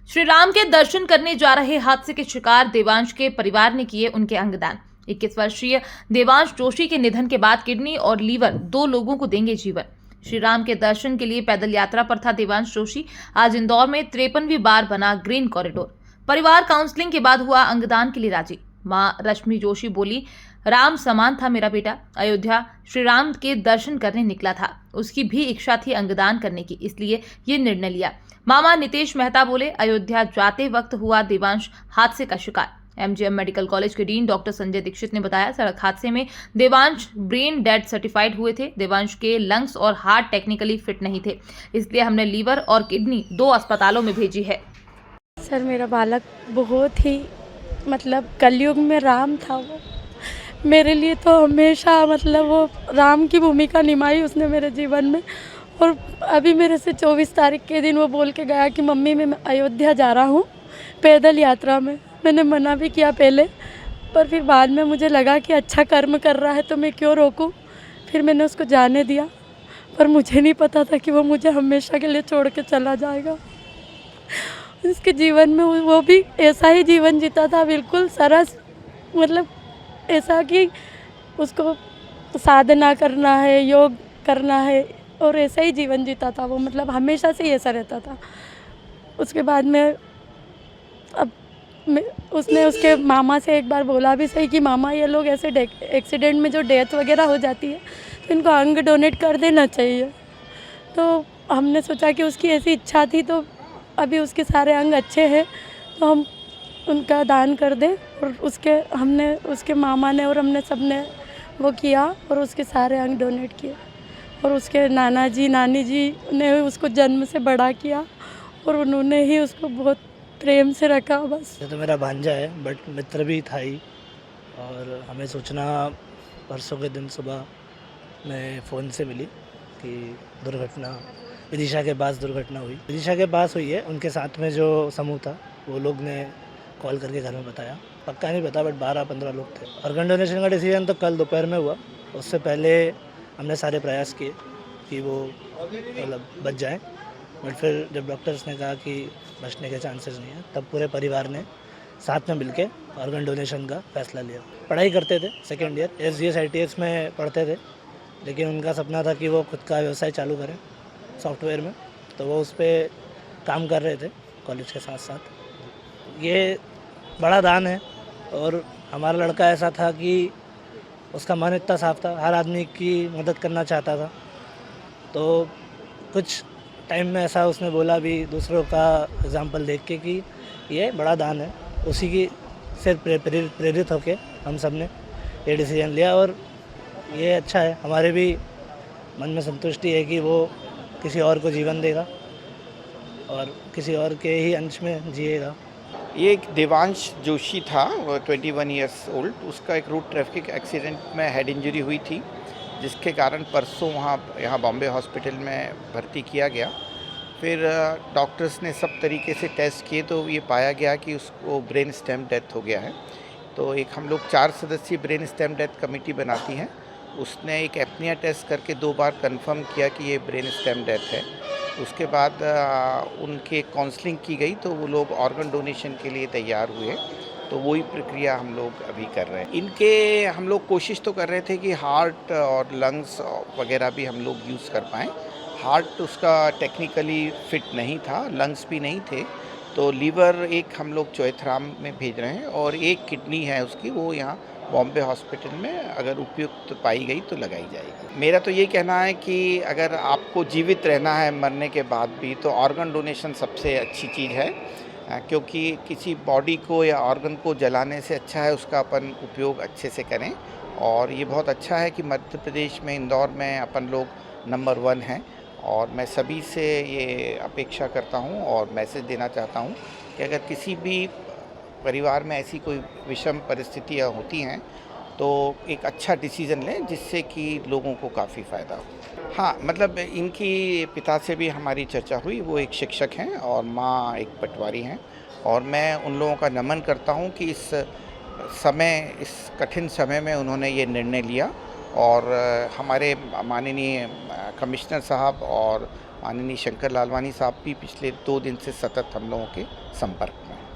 श्री राम के दर्शन करने जा रहे हादसे के शिकार देवांश के परिवार ने किए उनके अंगदान। 21 वर्षीय देवांश जोशी के निधन के बाद किडनी और लीवर 2 लोगों को देंगे जीवन। श्री राम के दर्शन के लिए पैदल यात्रा पर था देवांश जोशी। आज इंदौर में 53वीं बार बना ग्रीन कॉरिडोर। परिवार काउंसलिंग के बाद हुआ अंगदान के लिए राजी। मां रश्मि जोशी बोली, राम समान था मेरा बेटा। अयोध्या श्री राम के दर्शन करने निकला था। उसकी भी इच्छा थी अंगदान करने की, इसलिए ये निर्णय लिया। मामा नितेश मेहता बोले, अयोध्या जाते वक्त हुआ देवांश हादसे का शिकार। एमजीएम मेडिकल कॉलेज के डीन डॉक्टर संजय दीक्षित ने बताया, सड़क हादसे में देवांश ब्रेन डेड सर्टिफाइड हुए थे। देवांश के लंग्स और हार्ट टेक्निकली फिट नहीं थे, इसलिए हमने लीवर और किडनी 2 अस्पतालों में भेजी है। सर, मेरा बालक बहुत ही कलयुग में राम था। वो मेरे लिए तो हमेशा वो राम की भूमिका निभाई उसने मेरे जीवन में। और अभी मेरे से 24 तारीख के दिन वो बोल के गया कि मम्मी मैं अयोध्या जा रहा हूँ पैदल यात्रा में। मैंने मना भी किया पहले, पर फिर बाद में मुझे लगा कि अच्छा कर्म कर रहा है तो मैं क्यों रोकूं। फिर मैंने उसको जाने दिया, पर मुझे नहीं पता था कि वो मुझे हमेशा के लिए छोड़ के चला जाएगा। उसके जीवन में वो भी ऐसा ही जीवन जीता था, बिल्कुल सरस, ऐसा कि उसको साधना करना है, योग करना है, और ऐसा ही जीवन जीता था वो। हमेशा से ही ऐसा रहता था। उसके बाद में उसने उसके मामा से एक बार बोला भी सही कि मामा, ये लोग ऐसे एक्सीडेंट में जो डेथ वगैरह हो जाती है तो इनको अंग डोनेट कर देना चाहिए। तो हमने सोचा कि उसकी ऐसी इच्छा थी, तो अभी उसके सारे अंग अच्छे हैं तो हम उनका दान कर दें। और उसके मामा ने और हमने सब ने वो किया और उसके सारे अंग डोनेट किए। और उसके नाना जी नानी जी ने उसको जन्म से बड़ा किया और उन्होंने ही उसको बहुत प्रेम से रखा। बस ये तो मेरा भांजा है, बट मित्र भी था ही। और हमें सूचना परसों के दिन सुबह में फ़ोन से मिली कि दुर्घटना विदिशा के पास दुर्घटना हुई। विदिशा के पास हुई है। उनके साथ में जो समूह था वो लोग ने कॉल करके घर में बताया। पक्का नहीं पता, बट 12-15 लोग थे। ऑर्गन डोनेशन का डिसीजन तो कल दोपहर में हुआ। उससे पहले हमने सारे प्रयास किए कि वो बच जाए, बट फिर जब डॉक्टर्स ने कहा कि बचने के चांसेस नहीं हैं, तब पूरे परिवार ने साथ में मिलके ऑर्गन डोनेशन का फैसला लिया। पढ़ाई करते थे, सेकेंड ईयर SGS ITS में पढ़ते थे, लेकिन उनका सपना था कि वो खुद का व्यवसाय चालू करें सॉफ्टवेयर में। तो वो उस पर काम कर रहे थे कॉलेज के साथ साथ। ये बड़ा दान है। और हमारा लड़का ऐसा था कि उसका मन इतना साफ था, हर आदमी की मदद करना चाहता था। तो कुछ टाइम में ऐसा उसने बोला भी दूसरों का एग्जाम्पल देख के कि ये बड़ा दान है। उसी की से प्रेरित होके हम सब ने ये डिसीजन लिया। और ये अच्छा है, हमारे भी मन में संतुष्टि है कि वो किसी और को जीवन देगा और किसी और के ही अंश में जिएगा। ये एक देवांश जोशी था, 21 ईयर्स ओल्ड। उसका एक रोड ट्रैफिक एक्सीडेंट में हेड इंजरी हुई थी, जिसके कारण परसों यहाँ बॉम्बे हॉस्पिटल में भर्ती किया गया। फिर डॉक्टर्स ने सब तरीके से टेस्ट किए तो ये पाया गया कि उसको ब्रेन स्टेम डेथ हो गया है। तो एक हम लोग 4 सदस्यीय ब्रेन स्टेम डेथ कमेटी बनाती हैं। उसने एक एपनिया टेस्ट करके 2 बार कंफर्म किया कि ये ब्रेन स्टेम डेथ है। उसके बाद उनके काउंसलिंग की गई तो वो लोग ऑर्गन डोनेशन के लिए तैयार हुए। तो वही प्रक्रिया हम लोग अभी कर रहे हैं। इनके हम लोग कोशिश तो कर रहे थे कि हार्ट और लंग्स वगैरह भी हम लोग यूज़ कर पाएँ। हार्ट उसका टेक्निकली फिट नहीं था, लंग्स भी नहीं थे, तो लीवर एक हम लोग चौथराम में भेज रहे हैं और एक किडनी है उसकी, वो यहाँ बॉम्बे हॉस्पिटल में अगर उपयुक्त पाई गई तो लगाई जाएगी। मेरा तो ये कहना है कि अगर आपको जीवित रहना है मरने के बाद भी, तो ऑर्गन डोनेशन सबसे अच्छी चीज़ है, क्योंकि किसी बॉडी को या ऑर्गन को जलाने से अच्छा है उसका अपन उपयोग अच्छे से करें। और ये बहुत अच्छा है कि मध्य प्रदेश में इंदौर में अपन लोग नंबर 1 हैं। और मैं सभी से ये अपेक्षा करता हूँ और मैसेज देना चाहता हूँ कि अगर किसी भी परिवार में ऐसी कोई विषम परिस्थितियाँ होती हैं तो एक अच्छा डिसीज़न लें जिससे कि लोगों को काफ़ी फ़ायदा हो। हाँ, इनकी पिता से भी हमारी चर्चा हुई। वो एक शिक्षक हैं और माँ एक पटवारी हैं। और मैं उन लोगों का नमन करता हूँ कि इस कठिन समय में उन्होंने ये निर्णय लिया। और हमारे माननीय कमिश्नर साहब और माननीय शंकर लालवानी साहब भी पिछले 2 दिन से सतत हम लोगों के संपर्क में हैं।